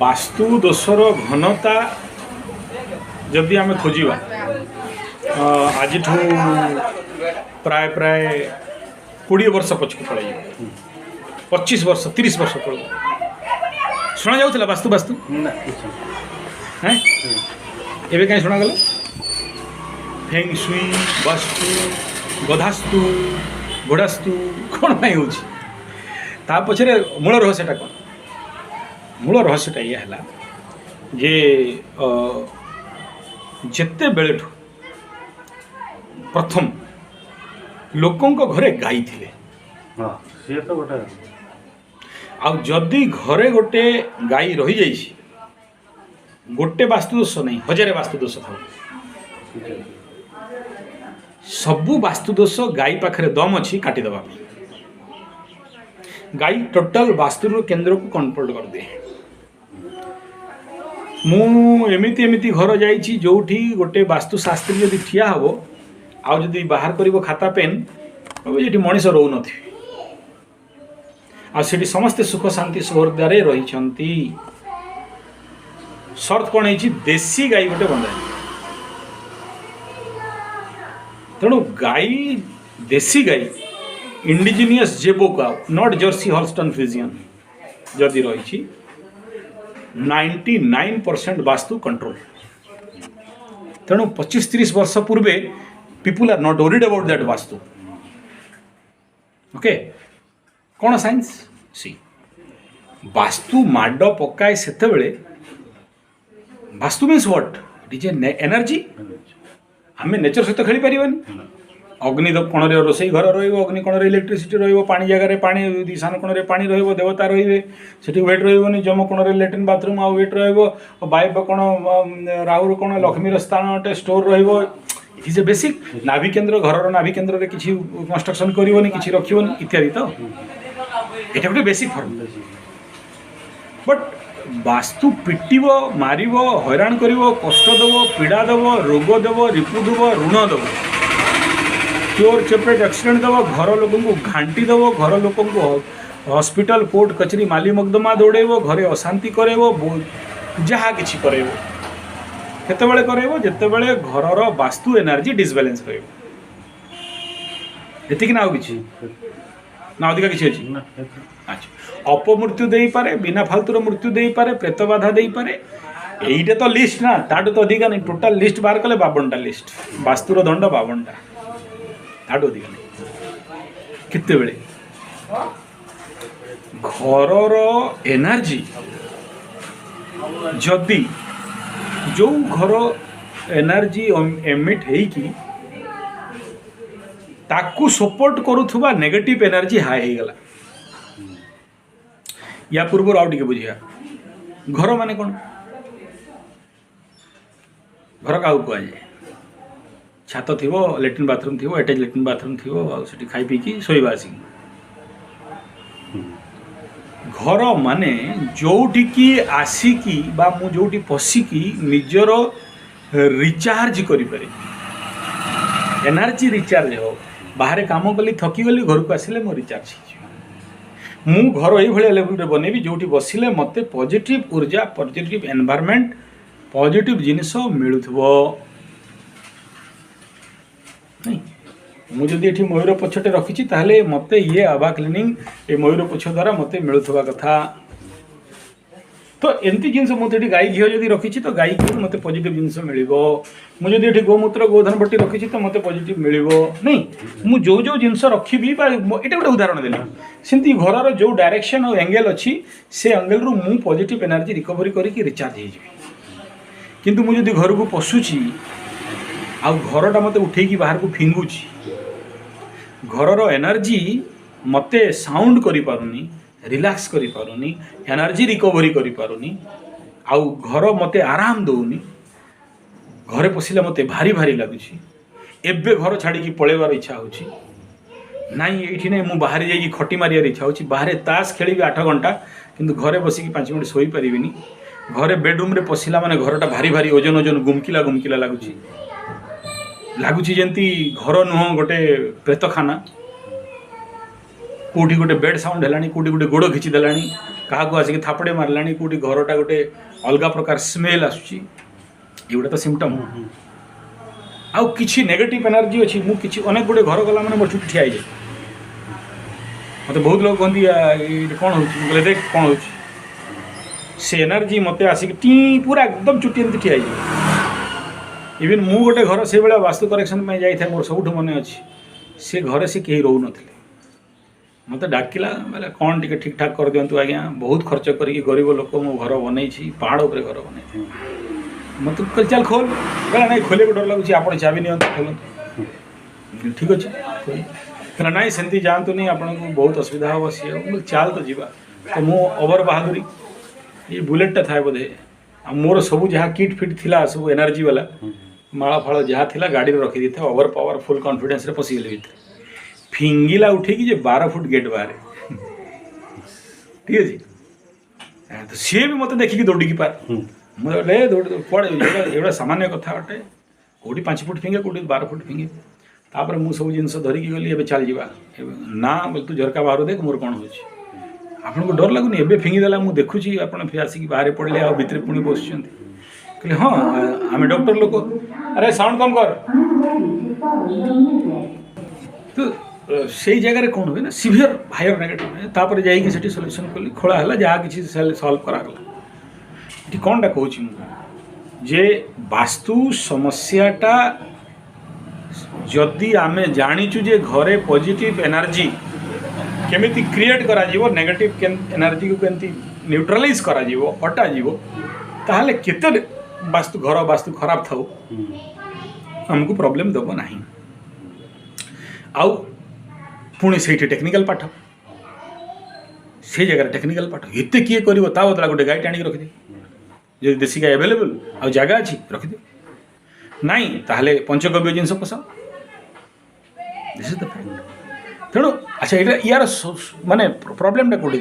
वास्तु दोषर घनता जदि आम खोजा आज प्राय प्राय 20 वर्ष पछक पड़े 25 वर्ष 30 वर्ष पड़ शुणा जाऊला वास्तु वास्तु हैं एवं कहीं शुणा गला फेंग सुई वास्तु गधास्तु घोड़ास्तु कौन पाई हो पछरे मूल रहस्यटा कौन मूल रहस्यटा या है जे जेते बेलेठु प्रथम लोकों घरे गाई थिले सी तो गोटे आउ जदि घरे गोटे गाई रही जाइए गोटे वास्तुदोष नहीं 1000 वास्तुदोष था सबू वास्तुदोष गाई पाखरे दम अच्छी काटिदेवा गाई टोटल वास्तु केन्द्र को कंट्रोल कर दे मुझे एमती घर जाइए जो गोटे वास्तुशास्त्री जदि ठिया हम आउ जदि बाहर कर खाता पेन ये मनीष रो न आठी समस्ते सुख शांति सौहार्द्य रही सर्त कौन है देसी गाई गोटे बंधा तेणु गाई देसी गाई इंडिजिनियस जेबो cow not Jersey Holstein Friesian जदि रही 99% वास्तु कंट्रोल तेणु 25-30 वर्ष पूर्वे people are not worried about that vastu okay कौन साइंस सी वास्तु माड पकाए सेते बेले vastu means what it is energy आम नेचर सहित खेली पारिबानी अग्नि कोण रोसई घर रग्नि कोण इलेक्ट्रिसिटी पानी जगह पानी ईशान कोण पानी देवता रे से वेट रही जम कोण लैट्रिन बाथरूम आ वेट रयब कोण राहु कोण लक्ष्मी स्थान गोटे store it is a basic नाभि केन्द्र घर नाभि केन्द्र में किसी कंस्ट्रक्शन करनी कि रखनी इत्यादि तो ये गोटे बेसिक फर्म बट वास्तु पिटब मार हैरान कर कष्ट दब पीड़ा दब रोग दब रिपु दब ऋण दब चोर चेपरेट एक्सीडेंट दब घर लोक घांटी दब घर लोक हॉस्पिटल कोर्ट कचेरी माली मकदमा दौड़ेब घरे अशांति करेब जहाँ किसी करेब केतबेले करेब जेतेबेले घरर वास्तु एनर्जी डिसबैलेंस कर ना कि ना अधिका किसी अच्छी अच्छा अपमृत्यु दे पारे बिना फालतूर मृत्यु दे पारे प्रेत बाधा दे पारे यहीटे तो लिस्ट ना ताठू तो अधिका नहीं टोटाल लिस्ट बाहर कले 52टा लिस्ट वास्तुर दंड 52टा ताठू अधिका नहीं केते बेले घरर एनर्जी जदि जो घर एनर्जी एमिट होइकी ताकू सपोर्ट करुवा नेगेटिव एनर्जी हाई हो गला या पूर्व आउ टे बुझिया घर माने कौन घर क्या कहुए छात थी लैट्रिन बाथरूम थी अटैच लैट्रिन बाथरूम थी खाई पीकी शोवा आसिक घर माने जोटिकी आसिकी बा मु जोटी पशिकी निजर रिचार्ज करि पारे एनर्जी रिचार्ज हो बाहर काम कली थकी गली घर को आसिले मो रिचार्ज मु घर ये लेवल रे बनेबी जोटी बसिले मते पॉजिटिव ऊर्जा पॉजिटिव एनवायरनमेंट पॉजिटिव जिनिस मिलुथबो नहीं मुझे ये मयूर पछटे रखी ताहले मते ये आभा क्लीनिंग ये मयूर पछ द्वारा मते मिलुथबा कथा तो एमती जिनस मुझे गाई घी जब रखी तो गाई घी मत पॉजिटिव जिनस मिल मुझे ये गोमूत्र गोधन बटी रखी तो मत पॉजिटिव मिल नहीं मु जो जो जिनस रखी ये गोटे उदाहरण देली सेमती घर जो डायरेक्शन और एंगल अच्छी से एंगल रु मु पॉजिटिव एनर्जी रिकवरी करके रिचार्ज हो किंतु मुझे घर को पशुची आ घरटा मत उठे बाहर को फिंगुची घरर एनर्जी मते साउंड करि पारुनी रिलैक्स करि पारुनी एनर्जी रिकवरी करि पारुनी आउ घर मते आराम दौनी घरे पशिले मते भारी भारी लगुची एबे घर छाड़ी पळेबार इच्छा होची नाई एठी नै मु बाहर जाई खटी मारियार इच्छा होची बाहर ताश खेली 8 घंटा किंतु घरे बसिकी 5 मिनिट सोई परिबिनी घरे बेडरूम रे पशिला माने घरटा भारी भारी ओजन ओजन गुमकिला गुमकिला लगुच जमी घर नुह गोटे प्रेतखाना कौटी गोटे बेड साउंड है कौटी गोटे गोड़ खिंची देलानी କାହାକୁ ଆସିକି ଥାପଡ଼େ ମାରିଲାଣି କେଉଁଠି ଘରଟା ଗୋଟେ ଅଲଗା ପ୍ରକାର ସ୍ମେଲ୍ ଆସୁଛି, ଏଗୁଡ଼ା ତ ସିମ୍ପଟମ୍। ଆଉ କିଛି ନେଗେଟିଭ୍ ଏନର୍ଜି ଅଛି, ମୁଁ କିଛି ଅନେକ ଗୁଡ଼ିଏ ଘର ଗଲା ମାନେ ମୋ ଚୁଟି ଠିଆ ହେଇଯାଏ। ମୋତେ ବହୁତ ଲୋକ କହନ୍ତି ଏଇଠି କ'ଣ ହେଉଛି, ମୁଁ କହିଲେ ଦେଖ କ'ଣ ହେଉଛି, ସେ ଏନର୍ଜି ମୋତେ ଆସିକି ଟି ପୁରା ଏକଦମ ଚୁଟି ଏମିତି ଠିଆ ହେଇଯିବ। ଇଭିନ୍ ମୁଁ ଗୋଟେ ଘର ସେଇଭଳିଆ ବାସ୍ତୁ କରେକ୍ସନ୍ ପାଇଁ ଯାଇଥାଏ, ମୋର ସବୁଠୁ ମନେ ଅଛି। ସେ ଘରେ ସେ କେହି ରହୁନଥିଲେ, ମୋତେ ଡାକିଲା ବୋଲେ କ'ଣ ଟିକେ ଠିକ୍ ଠାକ୍ କରିଦିଅନ୍ତୁ ଆଜ୍ଞା, ବହୁତ ଖର୍ଚ୍ଚ କରିକି ଗରିବ ଲୋକ ମୁଁ ଘର ବନେଇଛି, ପାହାଡ଼ ଉପରେ ଘର ବନେଇଛି। ମୋତେ କହିଲି ଚାଲ ଖୋଲ, କହିଲା ନାଇଁ ଖୋଲିବାକୁ ଡର ଲାଗୁଛି, ଆପଣ ଚାବି ନିଅନ୍ତୁ ଖୋଲନ୍ତୁ। ଠିକ୍ ଅଛି କହିଲା ନାଇଁ ସେମିତି ଯାଆନ୍ତୁନି, ଆପଣଙ୍କୁ ବହୁତ ଅସୁବିଧା ହେବ ସିଏ। ମୁଁ ଚାଲ ତ ଯିବା। ତ ମୁଁ ଓଭର ବାହାଦୁରୀ, ଏଇ ବୁଲେଟ୍ଟା ଥାଏ ବୋଧେ, ଆଉ ମୋର ସବୁ ଯାହା କିଟ୍ ଫିଟ୍ ଥିଲା ସବୁ ଏନର୍ଜି ବାଲା ମାଳ ଫାଳ ଯାହା ଥିଲା ଗାଡ଼ିରେ ରଖିଦେଇଥାଏ। ଓଭର ପାୱାର ଫୁଲ୍ କନଫିଡେନ୍ସରେ ପଶିଗଲି ଭିତରେ, ଫିଙ୍ଗିଲା ଉଠେଇକି ଯେ 12 ଫୁଟ ଗେଟ୍ ବାହାରେ। ଠିକ୍ ଅଛି, ତ ସିଏ ବି ମୋତେ ଦେଖିକି ଦୌଡ଼ିକି ପାର। ମୁଁ କହିଲେ ଦୌଡ଼ି କୁଆଡ଼େ ଏଗୁଡ଼ା ସାମାନ୍ୟ କଥା ଅଟେ, କେଉଁଠି 5 ଫୁଟ ଫିଙ୍ଗେ, କେଉଁଠି 12 ଫୁଟ ଫିଙ୍ଗେ। ତାପରେ ମୁଁ ସବୁ ଜିନିଷ ଧରିକି ଗଲି, ଏବେ ଚାଲିଯିବା। ନା ବୋଲେ ତୁ ଝରକା ବାହାରୁ ଦେଖ ମୋର କ'ଣ ହେଉଛି। ଆପଣଙ୍କୁ ଡର ଲାଗୁନି, ଏବେ ଫିଙ୍ଗିଦେଲା ମୁଁ ଦେଖୁଛି, ଆପଣ ଆସିକି ବାହାରେ ପଡ଼ିଲେ ଆଉ ଭିତରେ ପୁଣି ବସୁଛନ୍ତି। କହିଲେ ହଁ ଆମେ ଡକ୍ଟର ଲୋକ, ଆରେ ସାଉଣ୍ଡ କମ୍ କର। ତ ସେଇ ଜାଗାରେ କ'ଣ ହୁଏ ନା ସିଭିୟର ହାୟର ନେଗେଟିଭ୍ ହୁଏ। ତାପରେ ଯାଇକି ସେଠି ସଲ୍ୟୁସନ୍ କଲି, ଖୋଳା ହେଲା, ଯାହା କିଛି ସଲ୍ଭ କରାଗଲା। ଏଠି କ'ଣଟା କହୁଛି ମୁଁ, ଯେ ବାସ୍ତୁ ସମସ୍ୟାଟା ଯଦି ଆମେ ଜାଣିଛୁ ଯେ ଘରେ ପଜିଟିଭ୍ ଏନର୍ଜି କେମିତି କ୍ରିଏଟ୍ କରାଯିବ, ନେଗେଟିଭ୍ ଏନର୍ଜିକୁ କେମିତି ନ୍ୟୁଟ୍ରାଲାଇଜ୍ କରାଯିବ, ହଟାଯିବ, ତାହେଲେ କେତେ ଘର ବାସ୍ତୁ ଖରାପ ଥାଉ ଆମକୁ ପ୍ରୋବ୍ଲେମ୍ ଦେବ ନାହିଁ। ଆଉ ପୁଣି ସେଇଠି ଟେକ୍ନିକାଲ୍ ପାଠ, ସେଇ ଜାଗାରେ ଟେକ୍ନିକାଲ୍ ପାଠ ଏତେ କିଏ କରିବ, ତା ବଦला ଗୋଟେ ଗାଈଟେ ଆଣିକି ରଖିଦେ, ଯଦି ଦେଶୀ ଗାଈ ଆଭେଲେବୁଲ୍ ଆଉ ଜାଗା ଅଛି ରଖିଦେ, ନାଇଁ ତାହେଲେ ପଞ୍ଚଗବ୍ୟ ଜିନିଷ ପୋଷାଅ। ତେଣୁ ଆଚ୍ଛା ଏଇଟା ୟାର ମାନେ ପ୍ରୋବ୍ଲେମ୍ଟା କେଉଁଠି